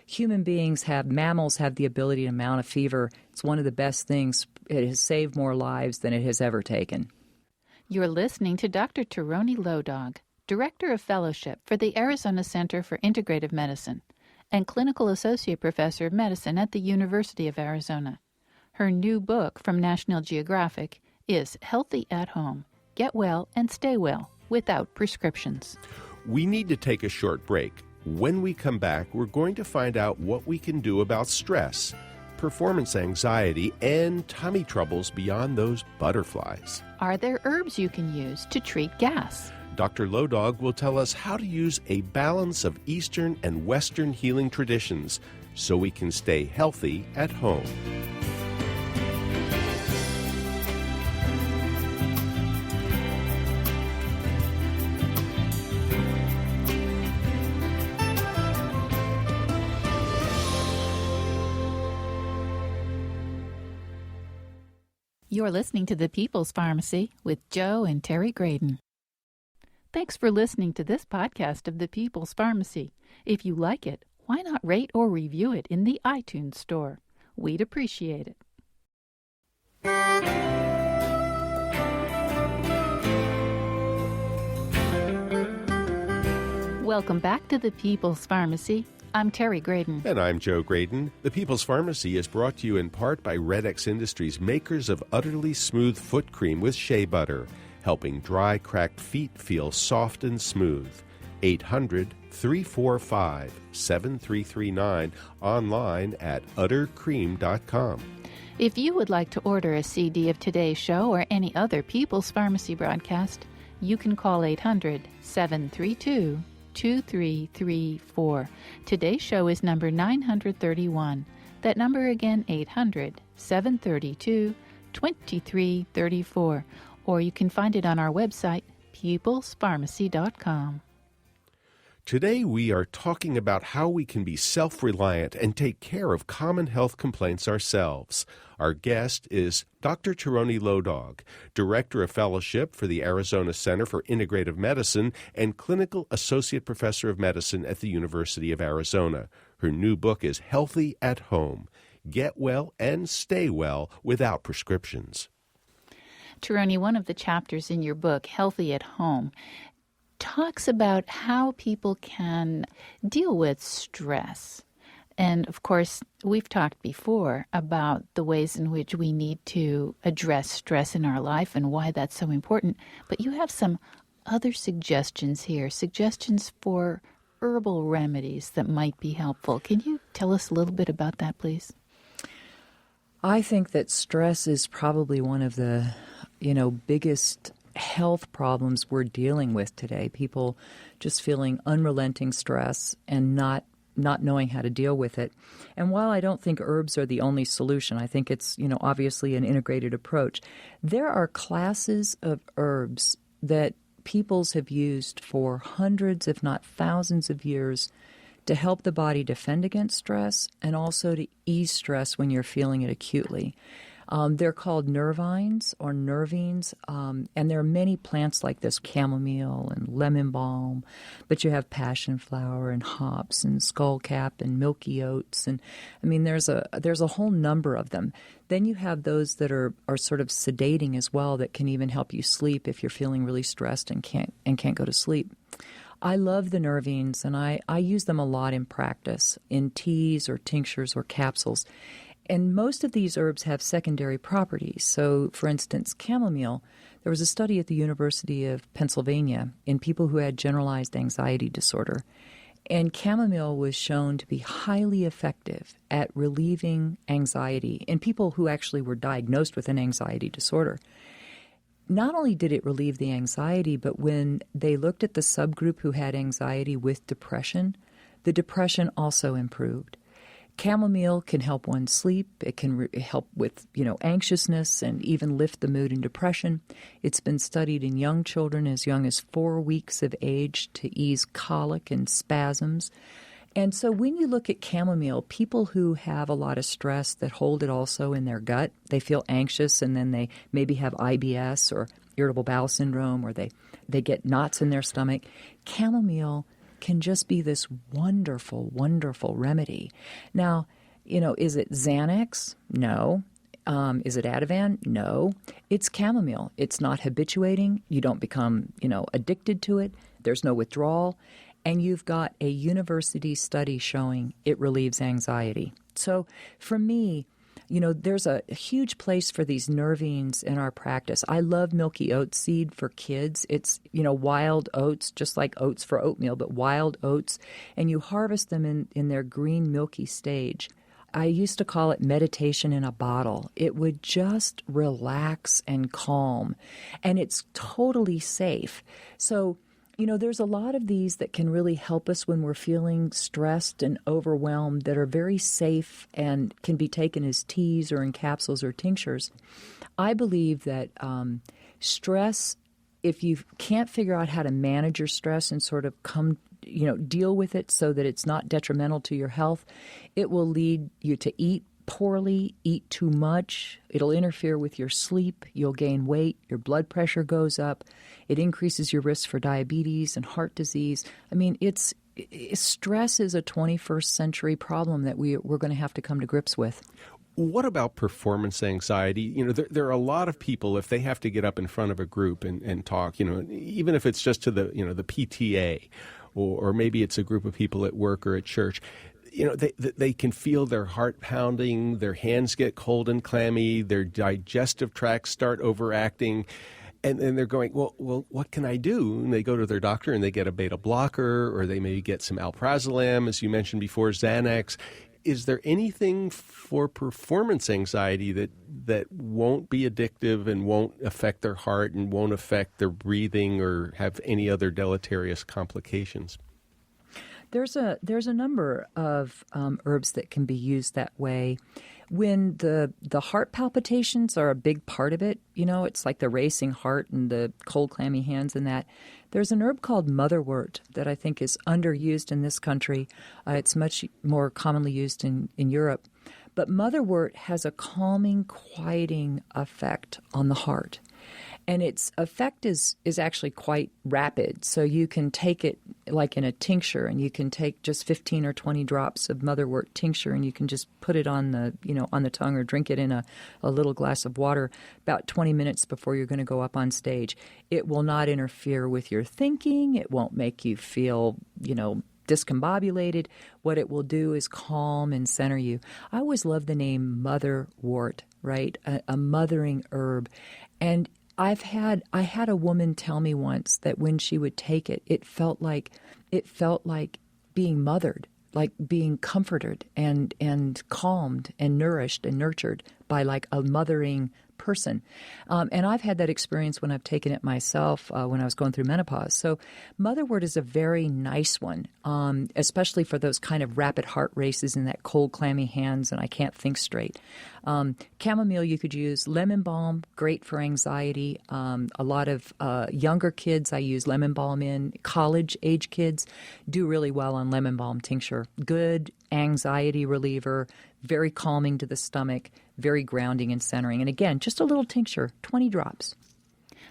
Human beings mammals have the ability to mount a fever. It's one of the best things. It has saved more lives than it has ever taken. You're listening to Dr. Tieraona Low Dog, Director of Fellowship for the Arizona Center for Integrative Medicine and Clinical Associate Professor of Medicine at the University of Arizona. Her new book from National Geographic is Healthy at Home, Get Well and Stay Well Without Prescriptions. We need to take a short break. When we come back, we're going to find out what we can do about stress, performance anxiety, and tummy troubles beyond those butterflies. Are there herbs you can use to treat gas? Dr. Low Dog will tell us how to use a balance of Eastern and Western healing traditions so we can stay healthy at home. You're listening to The People's Pharmacy with Joe and Terry Graydon. Thanks for listening to this podcast of The People's Pharmacy. If you like it, why not rate or review it in the iTunes store? We'd appreciate it. Welcome back to The People's Pharmacy. I'm Terry Graydon. And I'm Joe Graydon. The People's Pharmacy is brought to you in part by Red X Industries, makers of Utterly Smooth Foot Cream with shea butter, helping dry, cracked feet feel soft and smooth. 800-345-7339, online at uttercream.com. If you would like to order a CD of today's show or any other People's Pharmacy broadcast, you can call 800-732-2334. Today's show is number 931. That number again, 800-732-2334. Or you can find it on our website, peoplespharmacy.com. Today we are talking about how we can be self-reliant and take care of common health complaints ourselves. Our guest is Dr. Tieraona Low Dog, Director of Fellowship for the Arizona Center for Integrative Medicine and Clinical Associate Professor of Medicine at the University of Arizona. Her new book is Healthy at Home. Get well and stay well without prescriptions. Tieraona, one of the chapters in your book, Healthy at Home, talks about how people can deal with stress. And of course, we've talked before about the ways in which we need to address stress in our life and why that's so important. But you have some other suggestions here, suggestions for herbal remedies that might be helpful. Can you tell us a little bit about that, please? I think that stress is probably one of the, biggest health problems we're dealing with today. People just feeling unrelenting stress and not knowing how to deal with it. And while I don't think herbs are the only solution, I think it's, obviously an integrated approach. There are classes of herbs that peoples have used for hundreds, if not thousands of years to help the body defend against stress and also to ease stress when you're feeling it acutely. They're called nervines or nervines, and there are many plants like this, chamomile and lemon balm, but you have passion flower and hops and skullcap and milky oats, and there's a whole number of them. Then you have those that are sort of sedating as well that can even help you sleep if you're feeling really stressed and can't go to sleep. I love the nervines, and I use them a lot in practice, in teas or tinctures or capsules. And most of these herbs have secondary properties. So, for instance, chamomile, there was a study at the University of Pennsylvania in people who had generalized anxiety disorder. And chamomile was shown to be highly effective at relieving anxiety in people who actually were diagnosed with an anxiety disorder. Not only did it relieve the anxiety, but when they looked at the subgroup who had anxiety with depression, the depression also improved. Chamomile can help one sleep. It can help with, anxiousness and even lift the mood in depression. It's been studied in young children as young as 4 weeks of age to ease colic and spasms. And so when you look at chamomile, people who have a lot of stress that hold it also in their gut, they feel anxious and then they maybe have IBS or irritable bowel syndrome or they get knots in their stomach. Chamomile can just be this wonderful, wonderful remedy. Now, is it Xanax? No. Is it Ativan? No. It's chamomile. It's not habituating. You don't become, addicted to it. There's no withdrawal. And you've got a university study showing it relieves anxiety. So for me, there's a huge place for these nervines in our practice. I love milky oat seed for kids. It's, wild oats, just like oats for oatmeal, but wild oats. And you harvest them in their green milky stage. I used to call it meditation in a bottle. It would just relax and calm. And it's totally safe. So there's a lot of these that can really help us when we're feeling stressed and overwhelmed that are very safe and can be taken as teas or in capsules or tinctures. I believe that stress, if you can't figure out how to manage your stress and sort of deal with it so that it's not detrimental to your health, it will lead you to eat poorly, eat too much. It'll interfere with your sleep. You'll gain weight. Your blood pressure goes up. It increases your risk for diabetes and heart disease. Stress is a 21st century problem that we're going to have to come to grips with. What about performance anxiety? There are a lot of people, if they have to get up in front of a group and talk, even if it's just to the PTA, or maybe it's a group of people at work or at church, they can feel their heart pounding, their hands get cold and clammy, their digestive tracts start overacting, and they're going, well, what can I do? And they go to their doctor and they get a beta blocker, or they maybe get some alprazolam, as you mentioned before, Xanax. Is there anything for performance anxiety that won't be addictive and won't affect their heart and won't affect their breathing or have any other deleterious complications? There's a number of herbs that can be used that way. When the heart palpitations are a big part of it, it's like the racing heart and the cold, clammy hands and that. There's an herb called motherwort that I think is underused in this country. It's much more commonly used in Europe. But motherwort has a calming, quieting effect on the heart. And its effect is actually quite rapid. So you can take it like in a tincture, and you can take just 15 or 20 drops of motherwort tincture, and you can just put it on the tongue or drink it in a little glass of water about 20 minutes before you're going to go up on stage. It will not interfere with your thinking. It won't make you feel, discombobulated. What it will do is calm and center you. I always love the name motherwort, right? A mothering herb. And I had a woman tell me once that when she would take it, it felt like being mothered, like being comforted and calmed and nourished and nurtured by like a mothering person. And I've had that experience when I've taken it myself when I was going through menopause. So motherwort is a very nice one, especially for those kind of rapid heart races and that cold, clammy hands and I can't think straight. Chamomile you could use. Lemon balm, great for anxiety. A lot of younger kids I use lemon balm in. College-age kids do really well on lemon balm tincture. Good anxiety reliever, very calming to the stomach, very grounding and centering. And again, just a little tincture, 20 drops.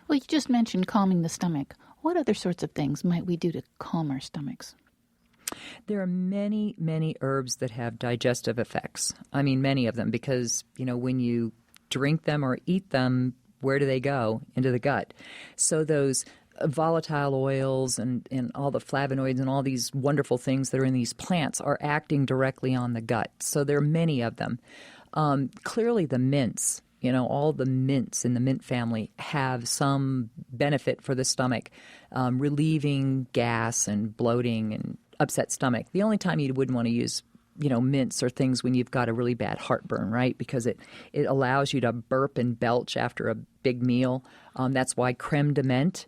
Well, you just mentioned calming the stomach. What other sorts of things might we do to calm our stomachs? There are many, many herbs that have digestive effects. I mean, many of them, because, when you drink them or eat them, where do they go? Into the gut. So those volatile oils and all the flavonoids and all these wonderful things that are in these plants are acting directly on the gut. So there are many of them. Clearly the mints, all the mints in the mint family have some benefit for the stomach, relieving gas and bloating and upset stomach. The only time you wouldn't want to use mints or things when you've got a really bad heartburn, right? Because it allows you to burp and belch after a big meal. That's why creme de menthe,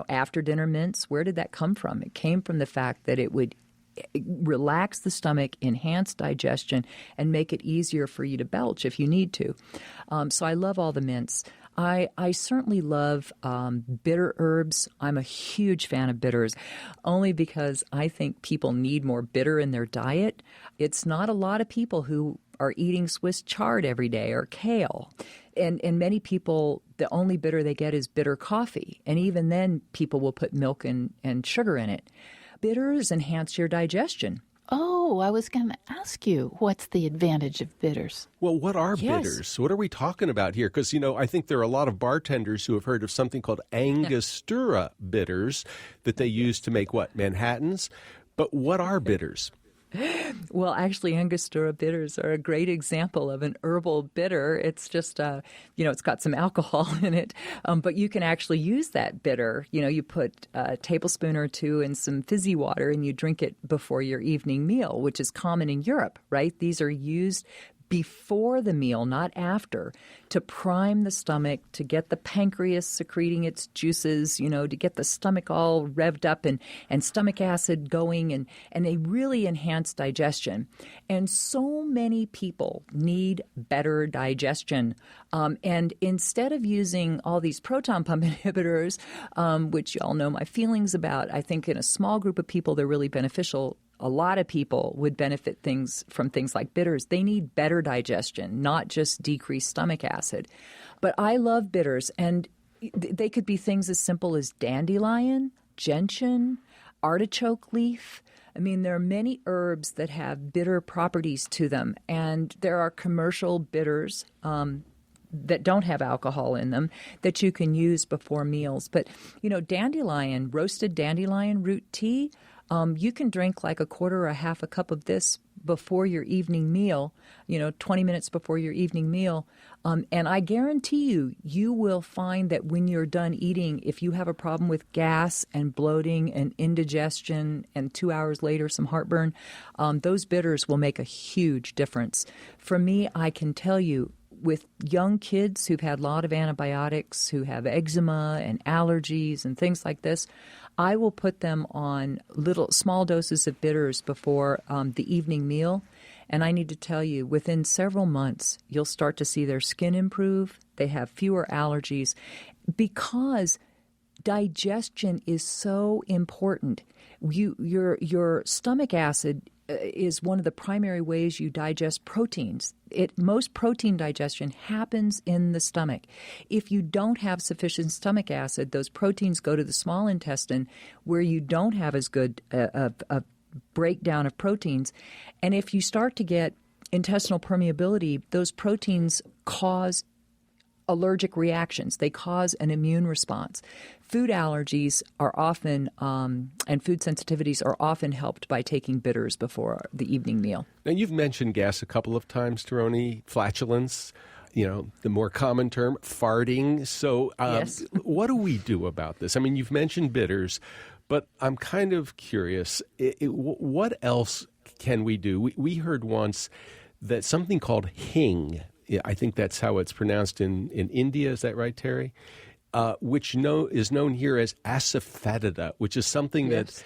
after dinner mints, where did that come from? It came from the fact that it would relax the stomach, enhance digestion, and make it easier for you to belch if you need to. So I love all the mints. I certainly love bitter herbs. I'm a huge fan of bitters, only because I think people need more bitter in their diet. It's not a lot of people who are eating Swiss chard every day or kale. And many people, the only bitter they get is bitter coffee. And even then, people will put milk and sugar in it. Bitters enhance your digestion. Oh, I was going to ask you, what's the advantage of bitters? Well, what are bitters? What are we talking about here? Because, I think there are a lot of bartenders who have heard of something called Angostura bitters that they use to make, Manhattans? But what are bitters? Well, actually, Angostura bitters are a great example of an herbal bitter. It's just, it's got some alcohol in it, but you can actually use that bitter. You put a tablespoon or two in some fizzy water and you drink it before your evening meal, which is common in Europe, right? These are used before the meal, not after, to prime the stomach, to get the pancreas secreting its juices, to get the stomach all revved up and stomach acid going, and they really enhance digestion. And so many people need better digestion. And instead of using all these proton pump inhibitors, which you all know my feelings about, I think in a small group of people they're really beneficial. A lot of people would benefit from things like bitters. They need better digestion, not just decreased stomach acid. But I love bitters, and they could be things as simple as dandelion, gentian, artichoke leaf. I mean, there are many herbs that have bitter properties to them, and there are commercial bitters that don't have alcohol in them that you can use before meals. But, dandelion, roasted dandelion root tea, you can drink like a quarter or a half a cup of this before your evening meal, 20 minutes before your evening meal. And I guarantee you will find that when you're done eating, if you have a problem with gas and bloating and indigestion and 2 hours later some heartburn, those bitters will make a huge difference. For me, I can tell you, with young kids who've had a lot of antibiotics, who have eczema and allergies and things like this, I will put them on small doses of bitters before the evening meal. And I need to tell you, within several months, you'll start to see their skin improve. They have fewer allergies because Digestion is so important. Your stomach acid is one of the primary ways you digest proteins. Most protein digestion happens in the stomach. If you don't have sufficient stomach acid, those proteins go to the small intestine where you don't have as good a breakdown of proteins. And if you start to get intestinal permeability, those proteins cause allergic reactions. They cause an immune response. Food allergies are often, and food sensitivities are often helped by taking bitters before the evening meal. Now, you've mentioned gas a couple of times, Tieraona, flatulence, the more common term, farting. So Yes. What do we do about this? I mean, you've mentioned bitters, but I'm kind of curious, what else can we do? We heard once that something called hing, I think that's how it's pronounced in India. Is that right, Terry? Which is known here as asafoetida, which is something Yes.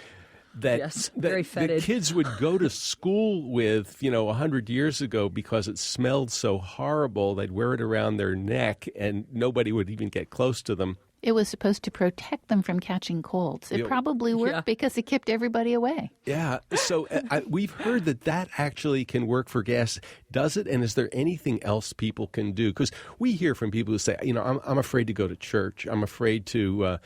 that Yes, very the fetid. kids would go to school with, 100 years ago because it smelled so horrible. They'd wear it around their neck and nobody would even get close to them. It was supposed to protect them from catching colds. It Yeah. probably worked Yeah. because it kept everybody away. Yeah. So we've heard that actually can work for gas. Does it? And is there anything else people can do? Because we hear from people who say, I'm afraid to go to church. I'm afraid to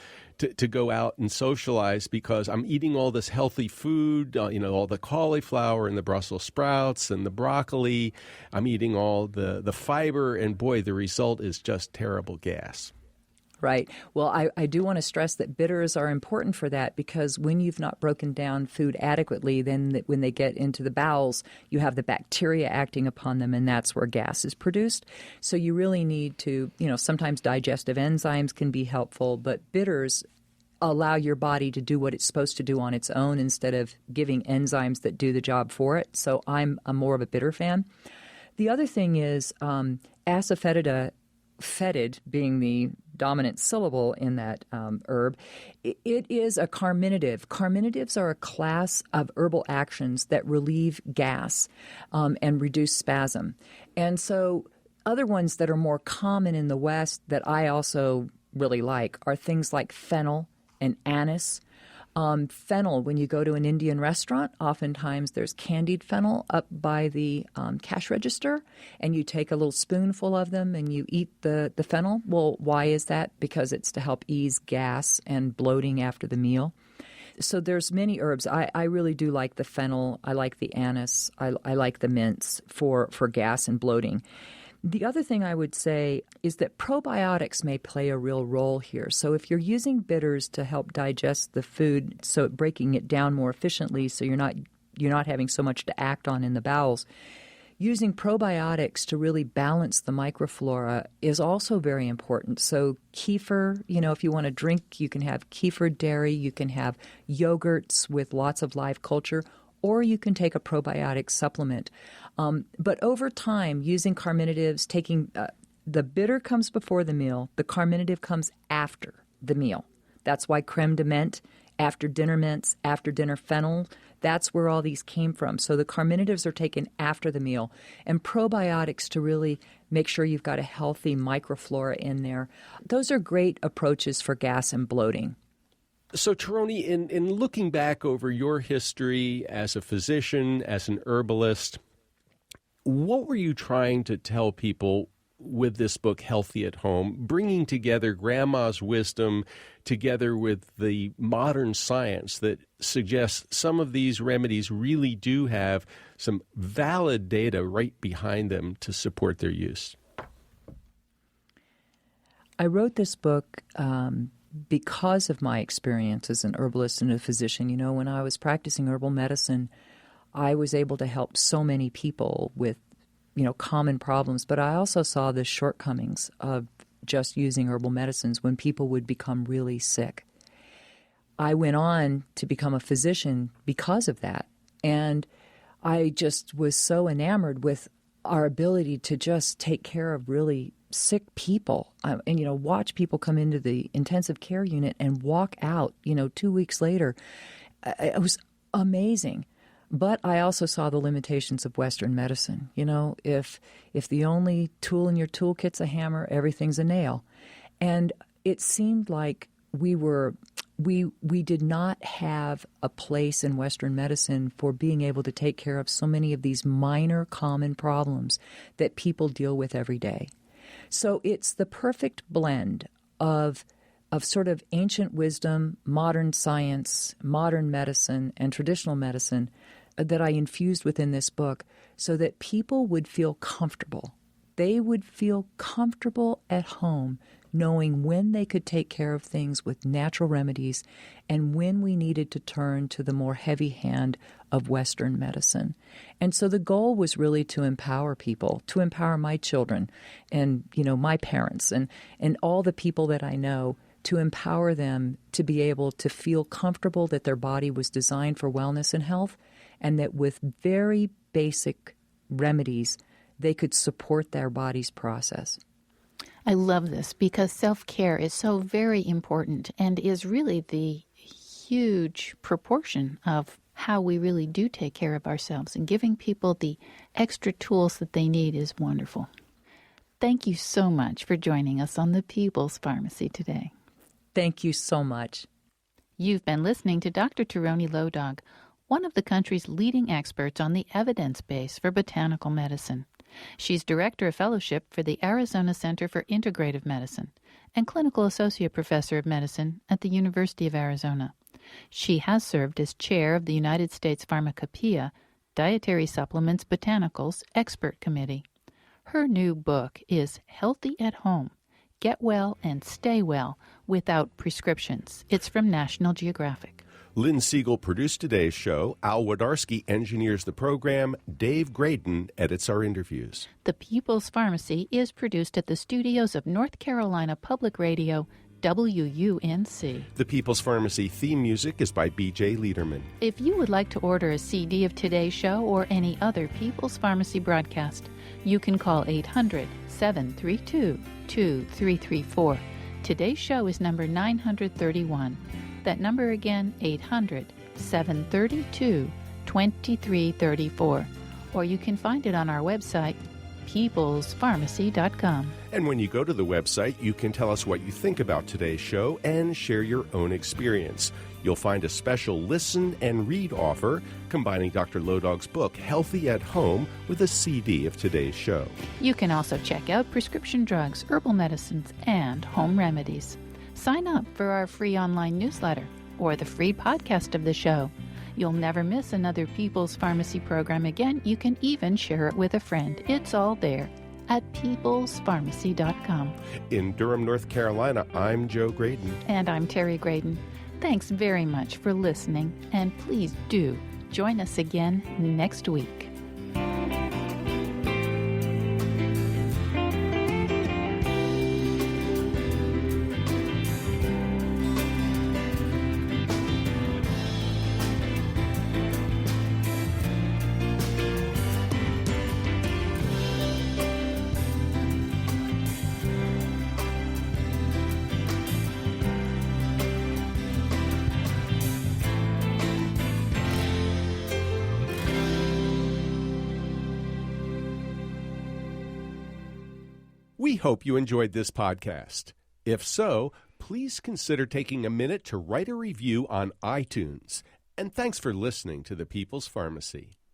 go out and socialize because I'm eating all this healthy food, all the cauliflower and the Brussels sprouts and the broccoli. I'm eating all the fiber. And boy, the result is just terrible gas. Right. Well, I do want to stress that bitters are important for that because when you've not broken down food adequately, then when they get into the bowels, you have the bacteria acting upon them, and that's where gas is produced. So you really need to, sometimes digestive enzymes can be helpful, but bitters allow your body to do what it's supposed to do on its own instead of giving enzymes that do the job for it. So I'm more of a bitter fan. The other thing is asafoetida, fetid being the dominant syllable in that herb, it is a carminative. Carminatives are a class of herbal actions that relieve gas and reduce spasm. And so other ones that are more common in the West that I also really like are things like fennel and anise. Fennel, when you go to an Indian restaurant, oftentimes there's candied fennel up by the cash register, and you take a little spoonful of them and you eat the fennel. Well, why is that? Because it's to help ease gas and bloating after the meal. So there's many herbs. I really do like the fennel. I like the anise. I like the mints for gas and bloating. The other thing I would say is that probiotics may play a real role here. So if you're using bitters to help digest the food, so breaking it down more efficiently so you're not having so much to act on in the bowels, using probiotics to really balance the microflora is also very important. So kefir, if you want to drink, you can have kefir dairy, you can have yogurts with lots of live culture, or you can take a probiotic supplement. But over time, using carminatives, taking the bitter comes before the meal, the carminative comes after the meal. That's why creme de menthe, after dinner mints, after dinner fennel, that's where all these came from. So the carminatives are taken after the meal, and probiotics to really make sure you've got a healthy microflora in there. Those are great approaches for gas and bloating. So, Tieraona, in looking back over your history as a physician, as an herbalist, what were you trying to tell people with this book, Healthy at Home, bringing together grandma's wisdom together with the modern science that suggests some of these remedies really do have some valid data right behind them to support their use? I wrote this book because of my experience as an herbalist and a physician. When I was practicing herbal medicine, I was able to help so many people with, common problems, but I also saw the shortcomings of just using herbal medicines when people would become really sick. I went on to become a physician because of that, and I just was so enamored with our ability to just take care of really sick people and, watch people come into the intensive care unit and walk out, 2 weeks later. It was amazing. But I also saw the limitations of Western medicine. If the only tool in your toolkit's a hammer, everything's a nail. And it seemed like we did not have a place in Western medicine for being able to take care of so many of these minor common problems that people deal with every day. So it's the perfect blend of sort of ancient wisdom, modern science, modern medicine, and traditional medicine that I infused within this book so that people would feel comfortable. They would feel comfortable at home knowing when they could take care of things with natural remedies and when we needed to turn to the more heavy hand of Western medicine. And so the goal was really to empower people, to empower my children and, my parents and all the people that I know, to empower them to be able to feel comfortable that their body was designed for wellness and health, and that with very basic remedies, they could support their body's process. I love this because self-care is so very important and is really the huge proportion of how we really do take care of ourselves, and giving people the extra tools that they need is wonderful. Thank you so much for joining us on the People's Pharmacy today. Thank you so much. You've been listening to Dr. Tieraona Low Dog, one of the country's leading experts on the evidence base for botanical medicine. She's Director of Fellowship for the Arizona Center for Integrative Medicine and Clinical Associate Professor of Medicine at the University of Arizona. She has served as Chair of the United States Pharmacopoeia Dietary Supplements Botanicals Expert Committee. Her new book is Healthy at Home: Get Well and Stay Well Without Prescriptions. It's from National Geographic. Lynn Siegel produced today's show. Al Wodarski engineers the program. Dave Graydon edits our interviews. The People's Pharmacy is produced at the studios of North Carolina Public Radio, WUNC. The People's Pharmacy theme music is by B.J. Liederman. If you would like to order a CD of today's show or any other People's Pharmacy broadcast, you can call 800-732-2334. Today's show is number 931. That number again, 800-732-2334. Or you can find it on our website, peoplespharmacy.com. And when you go to the website, you can tell us what you think about today's show and share your own experience. You'll find a special listen and read offer combining Dr. Low Dog's book, Healthy at Home, with a CD of today's show. You can also check out prescription drugs, herbal medicines, and home remedies. Sign up for our free online newsletter or the free podcast of the show. You'll never miss another People's Pharmacy program again. You can even share it with a friend. It's all there at peoplespharmacy.com. In Durham, North Carolina, I'm Joe Graydon. And I'm Terry Graydon. Thanks very much for listening, and please do join us again next week. We hope you enjoyed this podcast. If so, please consider taking a minute to write a review on iTunes. And thanks for listening to the People's Pharmacy.